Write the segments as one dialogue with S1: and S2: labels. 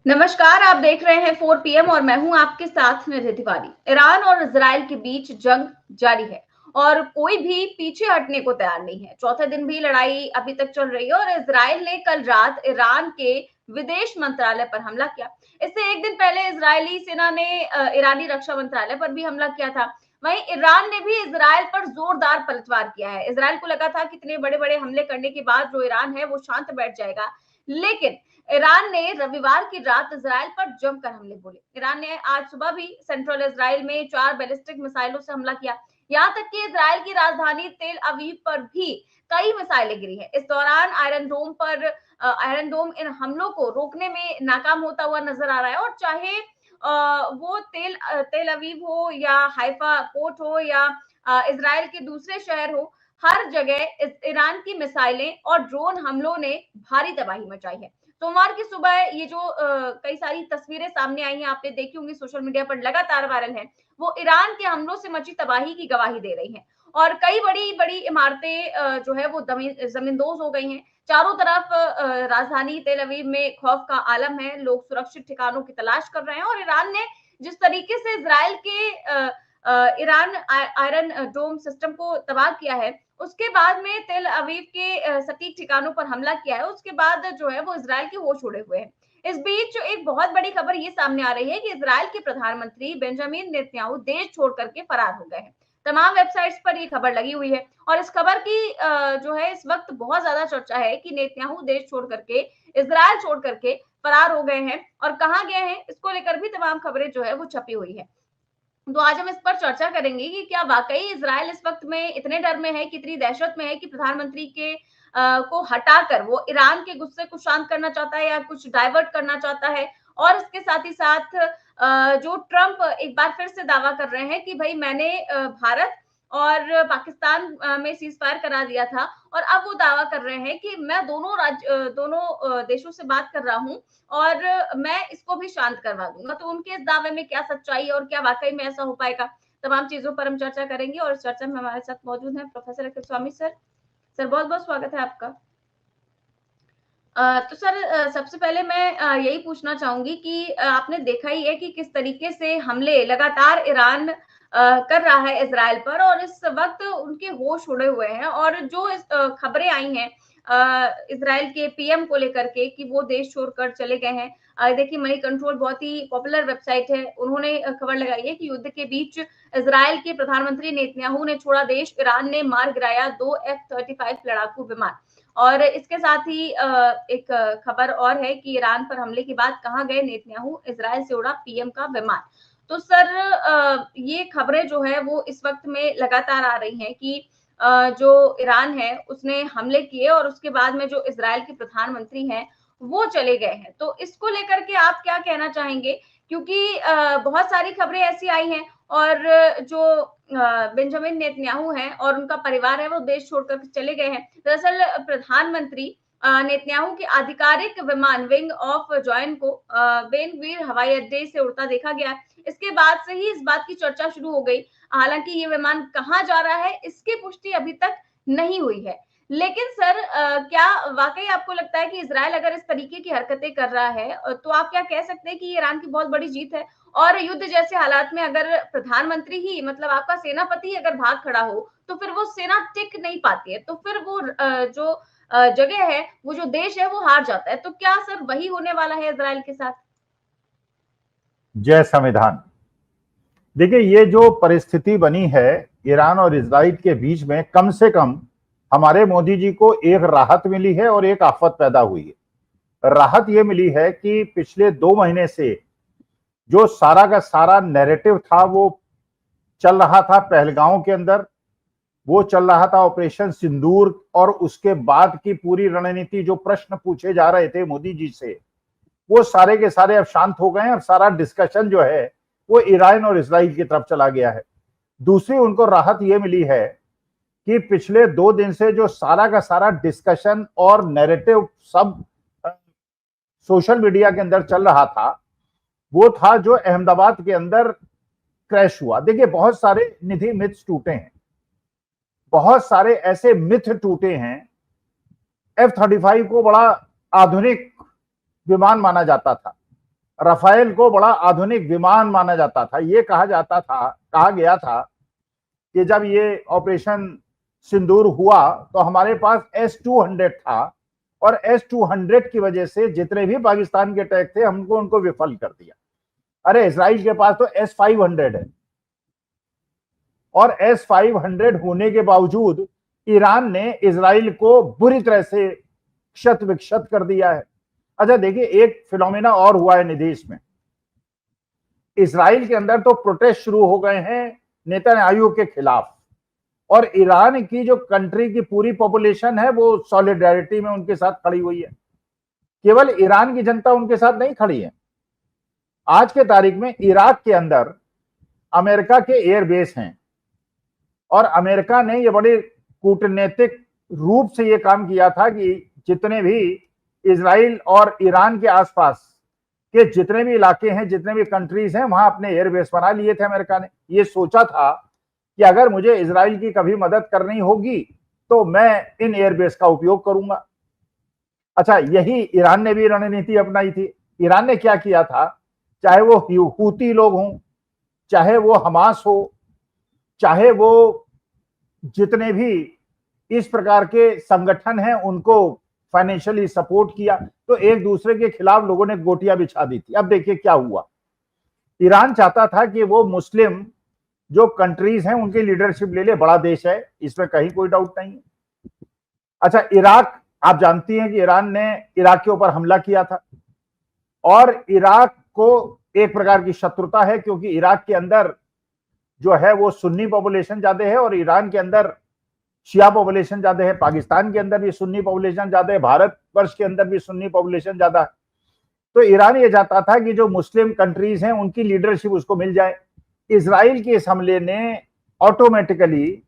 S1: नमस्कार, आप देख रहे हैं 4 पीएम और मैं हूं आपके साथ निधि तिवारी। ईरान और इजराइल के बीच जंग जारी है और कोई भी पीछे हटने को तैयार नहीं है। चौथे दिन भी लड़ाई अभी तक चल रही है और इजराइल ने कल रात ईरान के विदेश मंत्रालय पर हमला किया। इससे एक दिन पहले इजरायली सेना ने ईरानी रक्षा मंत्रालय पर भी हमला किया था। वहीं ईरान ने भी इजराइल पर जोरदार पलटवार किया है। इजराइल को लगा था कि इतने बड़े बड़े हमले करने के बाद जो ईरान है वो शांत बैठ जाएगा, लेकिन ईरान ने रविवार की रात इजराइल पर जमकर हमले बोले। ईरान ने आज सुबह भी सेंट्रल इजराइल में 4 बैलिस्टिक मिसाइलों से हमला किया। यहां तक कि इजराइल की राजधानी तेल अवीव पर भी कई मिसाइलें गिरी हैं। इस दौरान आयरन डोम इन हमलों को रोकने में नाकाम होता हुआ नजर आ रहा है। और चाहे वो तेल अवीव हो या हाइफा पोर्ट हो या इजराइल के दूसरे शहर हो, हर जगह ईरान की मिसाइलें और ड्रोन हमलों ने भारी तबाही मचाई है। सोमवार की सुबह ये जो कई सारी तस्वीरें सामने आई हैं, आपने देखी होंगी, सोशल मीडिया पर लगातार वायरल है, वो ईरान के हमलों से मची तबाही की गवाही दे रही हैं। और कई बड़ी बड़ी इमारतें जो है वो जमींदोज हो गई हैं। चारों तरफ राजधानी तेल अवीव में खौफ का आलम है। लोग सुरक्षित ठिकानों की तलाश कर रहे हैं और ईरान ने जिस तरीके से इजराइल के ईरान आयरन डोम सिस्टम को तबाह किया है, उसके बाद में तेल अवीव के सटीक ठिकानों पर हमला किया है, उसके बाद जो है वो इजराइल के होश उड़े हुए हैं। इस बीच एक बहुत बड़ी खबर ये सामने आ रही है कि इजराइल के प्रधानमंत्री बेंजामिन नेतन्याहू देश छोड़ करके फरार हो गए हैं। तमाम वेबसाइट्स पर ये खबर लगी हुई है और इस खबर की जो है इस वक्त बहुत ज्यादा चर्चा है कि नेतन्याहू देश छोड़ करके, इजराइल छोड़ करके फरार हो गए हैं और कहाँ गए हैं, इसको लेकर भी तमाम खबरें जो है वो छपी हुई है। तो आज हम इस पर चर्चा करेंगे कि क्या वाकई इजराइल इस वक्त में इतने डर में है, कितनी दहशत में है कि प्रधानमंत्री के को हटाकर वो ईरान के गुस्से को शांत करना चाहता है या कुछ डाइवर्ट करना चाहता है। और इसके साथ ही साथ जो ट्रंप एक बार फिर से दावा कर रहे हैं कि भाई मैंने भारत और पाकिस्तान में सीज फायर करा दिया था और अब वो दावा कर रहे हैं कि मैं दोनों देशों से बात कर रहा हूँ और मैं इसको भी शांत करवा दूंगा। तो उनके इस दावे में क्या सच्चाई है और क्या वाकई में ऐसा हो पाएगा, तमाम चीजों पर हम चर्चा करेंगे। और इस चर्चा में हमारे साथ मौजूद हैं प्रोफेसर अखिल स्वामी सर। सर बहुत बहुत स्वागत है आपका। तो सर सबसे पहले मैं यही पूछना चाहूंगी कि आपने देखा ही है कि किस तरीके से हमले लगातार ईरान कर रहा है इसराइल पर और इस वक्त उनके होश उड़े हुए हैं। और जो खबरें आई हैं इसराइल के पीएम को लेकर के कि वो देश छोड़कर चले गए हैं। देखिए, मनी कंट्रोल बहुत ही पॉपुलर वेबसाइट है, उन्होंने खबर लगाई है कि युद्ध के बीच इसराइल के प्रधानमंत्री नेतन्याहू ने छोड़ा देश, ईरान ने मार गिराया 2 F-35 लड़ाकू विमान। और इसके साथ ही एक खबर और है कि ईरान पर हमले के बाद कहाँ गए नेतन्याहू, इजराइल से उड़ा पीएम का विमान। तो सर ये खबरें जो है वो इस वक्त में लगातार आ रही हैं कि जो ईरान है उसने हमले किए और उसके बाद में जो इजराइल के प्रधानमंत्री हैं वो चले गए हैं। तो इसको लेकर के आप क्या कहना चाहेंगे? क्योंकि बहुत सारी खबरें ऐसी आई हैं और जो बेंजामिन नेतन्याहू हैं और उनका परिवार है वो देश छोड़कर चले गए हैं। दरअसल प्रधानमंत्री नेतन्याहू के आधिकारिक विमान विंग ऑफ जॉइन को बेन गवीर हवाई अड्डे से उड़ता देखा गया। इसके बाद से ही इस बात की चर्चा शुरू हो गई। हालांकि ये विमान कहाँ जा रहा है इसकी पुष्टि अभी तक नहीं हुई है। लेकिन सर क्या वाकई आपको लगता है कि इजराइल अगर इस तरीके की हरकतें कर रहा है तो आप क्या कह सकते हैं कि ये ईरान की बहुत बड़ी जीत है? और युद्ध जैसे हालात में अगर प्रधानमंत्री ही, मतलब आपका सेनापति ही अगर भाग खड़ा हो तो फिर वो सेना टिक नहीं पाती है, तो फिर वो जो जगह है, वो जो देश है वो हार जाता है। तो क्या सर वही होने वाला है इजराइल के साथ?
S2: जय संविधान। देखिए, ये जो परिस्थिति बनी है ईरान और इजराइल के बीच में, कम से कम हमारे मोदी जी को एक राहत मिली है और एक आफत पैदा हुई है। राहत ये मिली है कि पिछले 2 महीने से जो सारा का सारा नैरेटिव था वो चल रहा था पहलगांव के अंदर, वो चल रहा था ऑपरेशन सिंदूर, और उसके बाद की पूरी रणनीति, जो प्रश्न पूछे जा रहे थे मोदी जी से, वो सारे के सारे अब शांत हो गए हैं और सारा डिस्कशन जो है वो ईरान और इजराइल की तरफ चला गया है। दूसरी उनको राहत ये मिली है कि पिछले 2 दिन से जो सारा का सारा डिस्कशन और नैरेटिव सब सोशल मीडिया के अंदर चल रहा था, वो था जो अहमदाबाद के अंदर क्रैश हुआ। देखिए, बहुत सारे निधि मिथ्स टूटे हैं, बहुत सारे ऐसे मिथ टूटे हैं। F-35 को बड़ा आधुनिक विमान माना जाता था, राफेल को बड़ा आधुनिक विमान माना जाता था। ये कहा गया था कि जब ये ऑपरेशन सिंदूर हुआ तो हमारे पास S-200 था और S-200 की वजह से जितने भी पाकिस्तान के टैंक थे हमको उनको विफल कर दिया। अरे इजराइल के पास तो S-500 है और S-500 होने के बावजूद ईरान ने इजराइल को बुरी तरह से क्षत विक्षत कर दिया है। अच्छा देखिए, एक फिनोमेना और हुआ है निदेश में। इजराइल के अंदर तो प्रोटेस्ट शुरू हो गए हैं नेतन्याहू के खिलाफ और ईरान की जो कंट्री की पूरी पॉपुलेशन है वो सॉलिडेरिटी में उनके साथ खड़ी हुई है। केवल ईरान की जनता उनके साथ नहीं खड़ी है। आज के तारीख में इराक के अंदर अमेरिका के एयरबेस हैं और अमेरिका ने ये बड़े कूटनीतिक रूप से ये काम किया था कि जितने भी इजराइल और ईरान के आसपास के जितने भी इलाके हैं, जितने भी कंट्रीज हैं, वहां अपने एयरबेस बना लिए थे अमेरिका ने। ये सोचा था कि अगर मुझे इजराइल की कभी मदद करनी होगी तो मैं इन एयरबेस का उपयोग करूंगा। अच्छा, यही ईरान ने भी रणनीति अपनाई थी। ईरान ने क्या किया था, चाहे वो हूती लोग हों, चाहे वो हमास हो, चाहे वो जितने भी इस प्रकार के संगठन हैं, उनको फाइनेंशियली सपोर्ट किया, तो एक दूसरे के खिलाफ लोगों ने गोटियां बिछा दी थी। अब देखिए क्या हुआ। ईरान चाहता था कि वो मुस्लिम जो कंट्रीज हैं उनकी लीडरशिप ले ले। बड़ा देश है, इसमें कहीं कोई डाउट नहीं है। अच्छा, इराक, आप जानती हैं कि ईरान ने इराक के ऊपर हमला किया था और इराक को एक प्रकार की शत्रुता है क्योंकि इराक के अंदर जो है वो सुन्नी पॉपुलेशन ज्यादा है और ईरान के अंदर शिया पॉपुलेशन ज्यादा है। पाकिस्तान के अंदर भी सुन्नी पॉपुलेशन ज्यादा है, भारतवर्ष के अंदर भी सुन्नी पॉपुलेशन ज्यादा है। तो ईरान ये चाहता था कि जो मुस्लिम कंट्रीज हैं उनकी लीडरशिप उसको मिल जाए। इजराइल के इस हमले ने ऑटोमेटिकली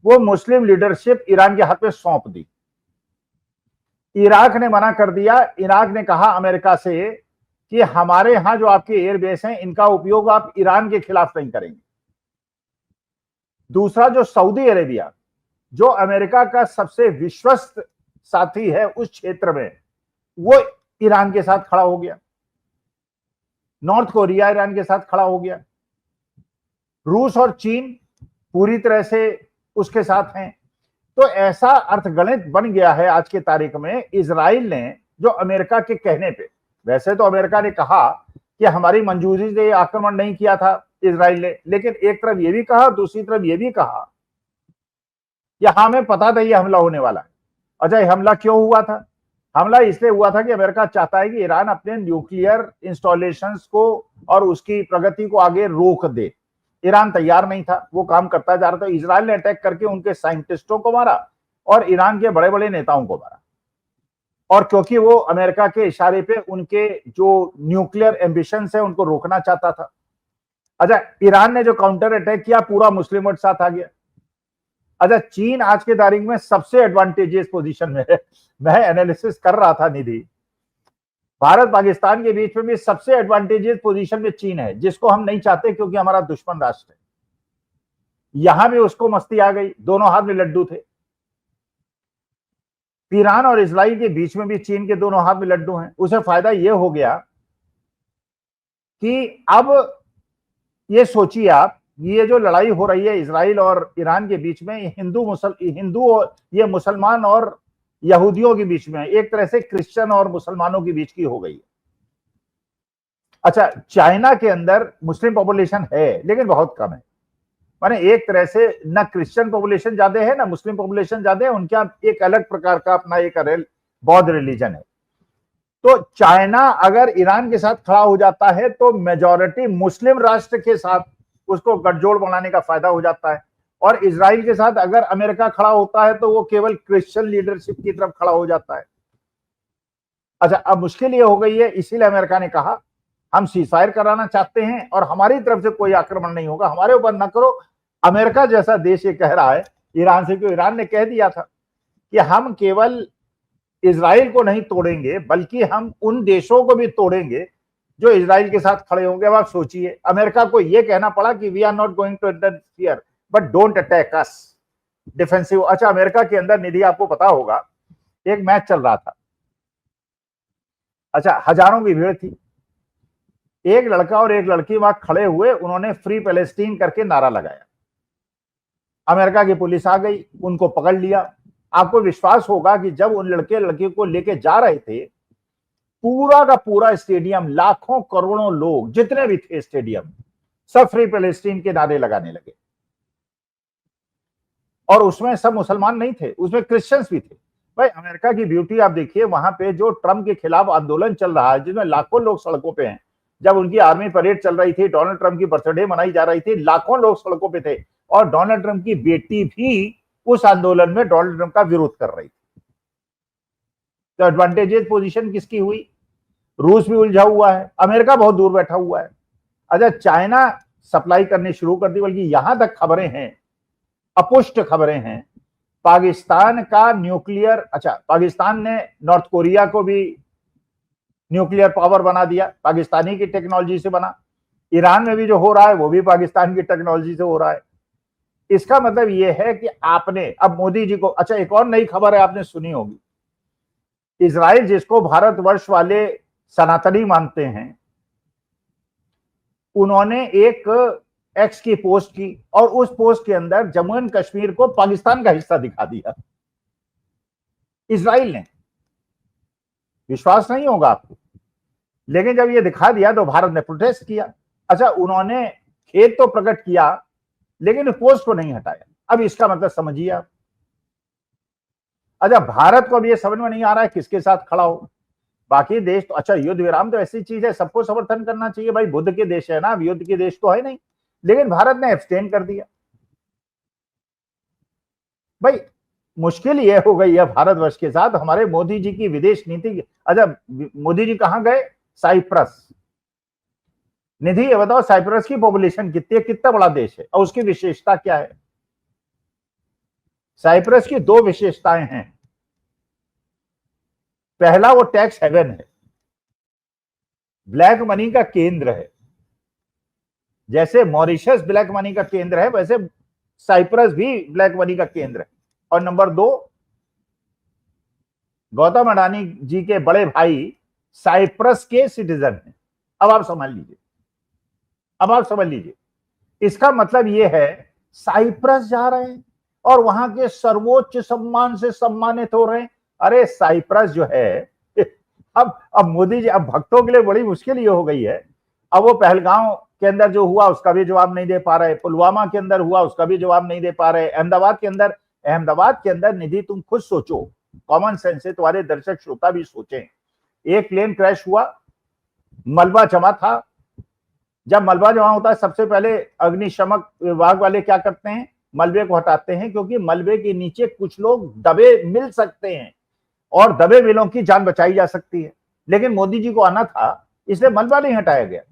S2: वो मुस्लिम लीडरशिप ईरान के हाथ में सौंप दी। इराक ने मना कर दिया। इराक ने कहा अमेरिका से कि हमारे यहां जो आपके एयरबेस हैं इनका उपयोग आप ईरान के खिलाफ नहीं करेंगे। दूसरा, जो सऊदी अरेबिया जो अमेरिका का सबसे विश्वस्त साथी है उस क्षेत्र में, वो ईरान के साथ खड़ा हो गया। नॉर्थ कोरिया ईरान के साथ खड़ा हो गया। रूस और चीन पूरी तरह से उसके साथ हैं। तो ऐसा अर्थगणित बन गया है आज के तारीख में। इजराइल ने जो अमेरिका के कहने पे, वैसे तो अमेरिका ने कहा कि हमारी मंजूरी से आक्रमण नहीं किया था इजराइल ने, लेकिन एक तरफ ये भी कहा, दूसरी तरफ ये भी कहा कि हमें पता था ये हमला होने वाला है। अच्छा, ये हमला क्यों हुआ था? हमला इसलिए हुआ था कि अमेरिका चाहता है कि ईरान अपने न्यूक्लियर इंस्टॉलेशंस को और उसकी प्रगति को आगे रोक दे। ईरान तैयार नहीं था, वो काम करता जा रहा था। इजराइल ने अटैक करके उनके साइंटिस्टों को मारा और ईरान के बड़े बड़े नेताओं को मारा। और क्योंकि वो अमेरिका के इशारे पे उनके जो न्यूक्लियर एम्बिशंस है उनको रोकना चाहता था। अच्छा, ईरान ने जो काउंटर अटैक किया पूरा मुस्लिम वर्ल्ड साथ आ गया। अच्छा, चीन आज के तारीख में सबसे एडवांटेजियस पोजीशन में है। मैं एनालिसिस कर रहा था निधि, भारत पाकिस्तान के बीच में भी सबसे एडवांटेजियस पोजीशन में चीन है, जिसको हम नहीं चाहते क्योंकि हमारा दुश्मन राष्ट्र है। यहां भी उसको मस्ती आ गई, दोनों हाथ में लड्डू थे। ईरान और इजराइल के बीच में भी चीन के दोनों हाथ में लड्डू हैं। उसे फायदा यह हो गया कि अब ये सोचिए आप, ये जो लड़ाई हो रही है इजराइल और ईरान के बीच में, ये मुसलमान और यहूदियों के बीच में, एक तरह से क्रिश्चियन और मुसलमानों के बीच की हो गई है। अच्छा, चाइना के अंदर मुस्लिम पॉपुलेशन है लेकिन बहुत कम है। माने एक तरह से ना क्रिश्चियन पॉपुलेशन ज्यादा है ना मुस्लिम पॉपुलेशन ज्यादा है। उनका एक अलग प्रकार का अपना एक बौद्ध रिलीजन है। तो चाइना अगर ईरान के साथ खड़ा हो जाता है तो मेजॉरिटी मुस्लिम राष्ट्र के साथ उसको गठजोड़ बनाने का फायदा हो जाता है। और इजराइल के साथ अगर अमेरिका खड़ा होता है तो वो केवल क्रिश्चियन लीडरशिप की तरफ खड़ा हो जाता है। अच्छा, अब मुश्किल ये हो गई है, इसीलिए अमेरिका ने कहा हम सीजफायर कराना चाहते हैं और हमारी तरफ से कोई आक्रमण नहीं होगा, हमारे ऊपर न करो। अमेरिका जैसा देश ये कह रहा है ईरान से, क्यों? ईरान ने कह दिया था कि हम केवल इजराइल को नहीं तोड़ेंगे बल्कि हम उन देशों को भी तोड़ेंगे जो इजराइल के साथ खड़े होंगे। अब आप सोचिए, अमेरिका को यह कहना पड़ा कि we are not going to interfere but don't attack us, defensive. अच्छा, अमेरिका के अंदर निधि आपको पता होगा एक मैच चल रहा था। अच्छा, हजारों की भीड़ थी एक लड़का और एक लड़की वहां खड़े हुए, उन्होंने फ्री पैलेस्टीन करके नारा लगाया। अमेरिका की पुलिस आ गई, उनको पकड़ लिया। आपको विश्वास होगा कि जब उन लड़के लड़की को लेके जा रहे थे, पूरा का पूरा स्टेडियम, लाखों करोड़ों लोग जितने भी थे स्टेडियम, सब फ्री पैलेस्टीन के नारे लगाने लगे। और उसमें सब मुसलमान नहीं थे, उसमें क्रिश्चियंस भी थे। भाई अमेरिका की ब्यूटी आप देखिए, वहां पे जो ट्रंप के खिलाफ आंदोलन चल रहा है, जिसमें लाखों लोग सड़कों पे हैं, जब उनकी आर्मी परेड चल रही थी, डोनाल्ड ट्रंप की बर्थडे मनाई जा रही थी, लाखों लोग सड़कों पे थे, और डोनाल्ड ट्रंप की बेटी भी उस आंदोलन में डोनाल्ड ट्रंप का विरोध कर रही थी। तो एडवांटेजेस पोजीशन किसकी हुई? रूस भी उलझा हुआ है, अमेरिका बहुत दूर बैठा हुआ है। अच्छा, चाइना सप्लाई करनी शुरू कर दी, बल्कि यहां तक खबरें हैं, अपुष्ट खबरें हैं, पाकिस्तान का न्यूक्लियर, अच्छा पाकिस्तान ने नॉर्थ कोरिया को भी न्यूक्लियर पावर बना दिया, पाकिस्तानी की टेक्नोलॉजी से बना। ईरान में भी जो हो रहा है वो भी पाकिस्तान की टेक्नोलॉजी से हो रहा है। इसका मतलब यह है कि आपने अब मोदी जी को, अच्छा एक और नई खबर है, आपने सुनी होगी, इजराइल जिसको भारतवर्ष वाले सनातनी मानते हैं, उन्होंने एक एक्स की पोस्ट की, और उस पोस्ट के अंदर जम्मू एंड कश्मीर को पाकिस्तान का हिस्सा दिखा दिया इजराइल ने। विश्वास नहीं होगा आपको, लेकिन जब ये दिखा दिया तो भारत ने प्रोटेस्ट किया। अच्छा, उन्होंने खेद तो प्रकट किया, लेकिन पोस्ट को नहीं हटाया। अब इसका मतलब समझिए आप। अच्छा, भारत को अब ये समझ में नहीं आ रहा है किसके साथ खड़ा हो। बाकी देश तो, अच्छा युद्ध विराम तो ऐसी चीज है, सबको समर्थन करना चाहिए भाई, बुद्ध के देश है ना, युद्ध के देश तो है नहीं, लेकिन भारत ने एब्सटेन कर दिया। भाई मुश्किल ये हो गई है भारतवर्ष के साथ हमारे मोदी जी की विदेश नीति। अच्छा, मोदी जी कहां गए? साइप्रस। निधि ये बताओ, साइप्रस की पॉपुलेशन कितनी है, कितना बड़ा देश है, और उसकी विशेषता क्या है? साइप्रस की दो विशेषताएं हैं। पहला, वो टैक्स हेवन है, ब्लैक मनी का केंद्र है। जैसे मॉरिशस ब्लैक मनी का केंद्र है, वैसे साइप्रस भी ब्लैक मनी का केंद्र है। और नंबर दो, गौतम अडानी जी के बड़े भाई साइप्रस के सिटीजन हैं। अब आप समझ लीजिए, अब आप समझ लीजिए, इसका मतलब यह है साइप्रस जा रहे हैं और वहां के सर्वोच्च सम्मान से सम्मानित हो रहे हैं। अरे साइप्रस जो है, अब मोदी जी, अब भक्तों के लिए बड़ी मुश्किल ये हो गई है। अब वो पहलगांव के अंदर जो हुआ उसका भी जवाब नहीं दे पा रहे, पुलवामा के अंदर हुआ उसका भी जवाब नहीं दे पा रहे, अहमदाबाद के अंदर निधि तुम खुद सोचो, कॉमन सेंस से तुम्हारे दर्शक श्रोता भी सोचें। एक प्लेन क्रैश हुआ, मलबा जमा था। जब मलबा जमा होता है, सबसे पहले अग्निशमक विभाग वाले क्या करते हैं? मलबे को हटाते हैं, क्योंकि मलबे के नीचे कुछ लोग दबे मिल सकते हैं और दबे मिलों की जान बचाई जा सकती है। लेकिन मोदी जी को आना था, इसलिए मलबा नहीं हटाया गया।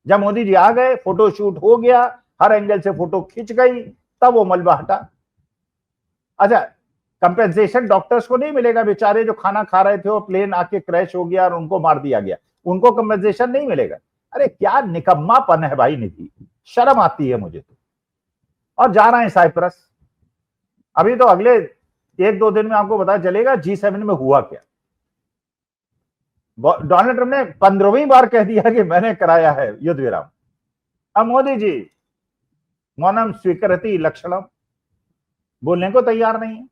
S2: जब मोदी जी आ गए, फोटो शूट हो गया, हर एंगल से फोटो खिंच गई, तब वो मलबा हटा। अच्छा, कंपेंसेशन डॉक्टर्स को नहीं मिलेगा, बेचारे जो खाना खा रहे थे, वो प्लेन आके क्रैश हो गया और उनको मार दिया गया, उनको कंपेंसेशन नहीं मिलेगा। अरे क्या निकम्मापन है भाई निधि, शर्म आती है मुझे तो। और जा रहे हैं साइप्रस। अभी तो अगले एक दो दिन में आपको पता चलेगा G7 में हुआ क्या। डोनाल्ड ट्रंप ने 15वीं बार कह दिया कि मैंने कराया है युद्ध विराम। अब मोदी जी मौनम स्वीकृति लक्षणम, बोलने को तैयार नहीं है।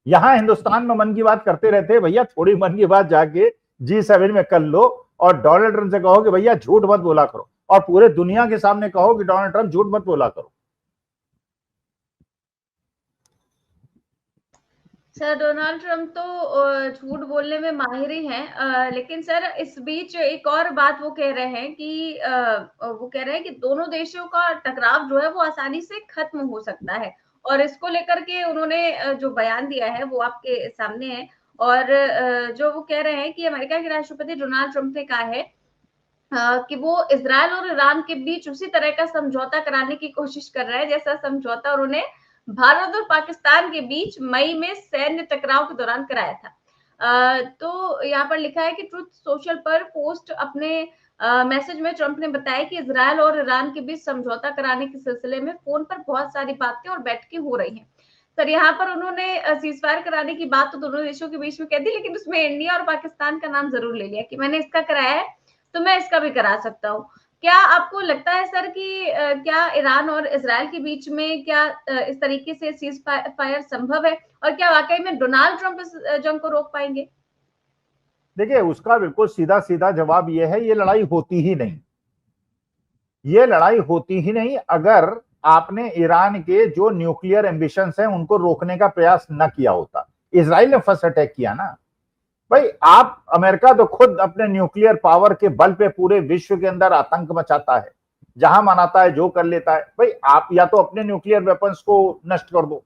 S2: यहां हिंदुस्तान में मन की बात करते रहते हैं, भैया थोड़ी मन की बात जाके G7 में कर लो और डोनाल्ड ट्रंप से कहो कि भैया झूठ मत बोला करो, और पूरे दुनिया के सामने कहो कि डोनाल्ड ट्रंप झूठ मत बोला करो।
S1: सर डोनाल्ड ट्रंप तो झूठ बोलने में माहिर ही हैं, लेकिन सर इस बीच एक और बात वो कह रहे हैं कि वो कह रहे हैं कि दोनों देशों का टकराव जो है वो आसानी से खत्म हो सकता है, और इसको लेकर के उन्होंने जो बयान दिया है वो आपके सामने है। और जो वो कह रहे हैं कि अमेरिका के राष्ट्रपति डोनाल्ड ट्रंप ने कहा है कि वो इजरायल और ईरान के बीच उसी तरह का समझौता कराने की कोशिश कर रहा है जैसा समझौता उन्होंने भारत और पाकिस्तान के बीच मई में सैन्य टकराव के दौरान कराया था। तो यहाँ पर लिखा है कि ट्रुथ सोशल पर पोस्ट अपने मैसेज में ट्रंप ने बताया कि इजरायल और ईरान के बीच समझौता कराने के सिलसिले में फोन पर बहुत सारी बातें और बैठकें हो रही हैं। सर यहाँ पर उन्होंने सीज फायर कराने की बात तो दोनों देशों के बीच में कह दी, लेकिन उसमें इंडिया और पाकिस्तान का नाम जरूर ले लिया कि मैंने इसका कराया है तो मैं इसका भी करा सकता हूँ। क्या आपको लगता है सर कि क्या ईरान और इजराइल के बीच में क्या इस तरीके से सीज फायर संभव है, और क्या वाकई में डोनाल्ड ट्रंप इस जंग को रोक पाएंगे?
S2: देखिए, उसका बिल्कुल सीधा सीधा जवाब यह है, ये लड़ाई होती ही नहीं। ये लड़ाई होती ही नहीं अगर आपने ईरान के जो न्यूक्लियर एम्बिशंस हैं उनको रोकने का प्रयास न किया होता। इजराइल ने फर्स्ट अटैक किया ना भाई। आप अमेरिका तो खुद अपने न्यूक्लियर पावर के बल पे पूरे विश्व के अंदर आतंक मचाता है, जहां मनाता है जो कर लेता है। भाई आप या तो अपने न्यूक्लियर वेपन्स को नष्ट कर दो,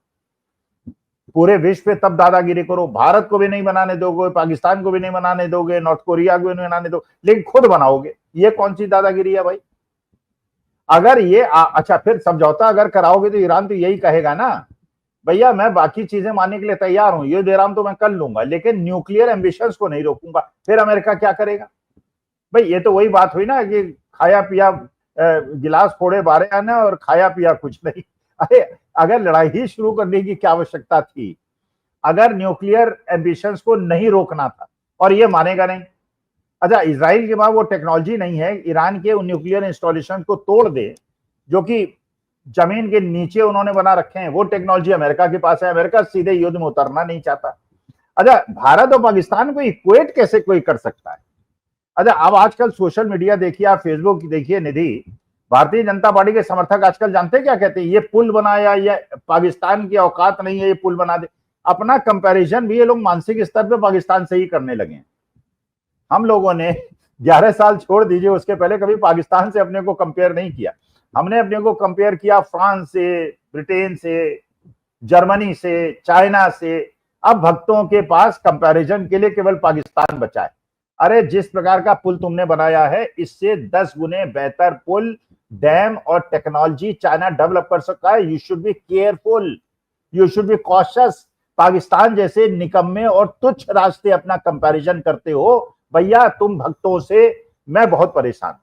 S2: पूरे विश्व पे तब दादागिरी करो। भारत को भी नहीं बनाने दोगे, पाकिस्तान को भी नहीं बनाने दोगे, नॉर्थ कोरिया को भी नहीं बनाने दोगे, लेकिन खुद बनाओगे। ये कौन सी दादागिरी है भाई? अगर ये अच्छा, फिर समझौता अगर कराओगे तो ईरान तो यही कहेगा ना, भैया मैं बाकी चीजें मानने के लिए तैयार हूं, ये दे रहा हूं तो मैं कर लूंगा, लेकिन न्यूक्लियर एम्बिशंस को नहीं रोकूंगा। फिर अमेरिका क्या करेगा भाई? ये तो वही बात हुई ना कि खाया पिया गिलास फोड़े बारे आना और खाया पिया कुछ नहीं। अरे अगर लड़ाई ही शुरू करने की क्या आवश्यकता थी? अगर न्यूक्लियर एम्बिशंस को नहीं रोकना था, और ये मानेगा नहीं। अच्छा, इजराइल के पास वो टेक्नोलॉजी नहीं है ईरान के उन न्यूक्लियर इंस्टॉलेशन को तोड़ दे जो कि जमीन के नीचे उन्होंने बना रखे हैं। वो टेक्नोलॉजी अमेरिका के पास है। अमेरिका सीधे युद्ध में उतरना नहीं चाहता। अच्छा, भारत और पाकिस्तान को इक्वेट कैसे कोई कर सकता है? अच्छा, अब आजकल सोशल मीडिया देखिए, आप फेसबुक देखिए निधि, भारतीय जनता पार्टी के समर्थक आजकल जानते हैं क्या कहते हैं? ये पुल बनाया, या पाकिस्तान की औकात नहीं है ये पुल बना दे। अपना कंपैरिजन भी ये लोग मानसिक स्तर पे पाकिस्तान से ही करने लगे हैं। हम लोगों ने 11 साल छोड़ दीजिए, उसके पहले कभी पाकिस्तान से अपने को कंपेयर नहीं किया। हमने अपने को कंपेयर किया फ्रांस से, ब्रिटेन से, जर्मनी से, चाइना से। अब भक्तों के पास कंपैरिजन के लिए केवल पाकिस्तान बचा है। अरे जिस प्रकार का पुल तुमने बनाया है, इससे 10 गुने बेहतर पुल, डैम और टेक्नोलॉजी चाइना डेवलप कर सकता है। You should be careful, you should be cautious. Pakistan जैसे निकम्मे और तुच्छ रास्ते अपना कंपैरिजन करते हो भैया, तुम भक्तों से मैं बहुत परेशान।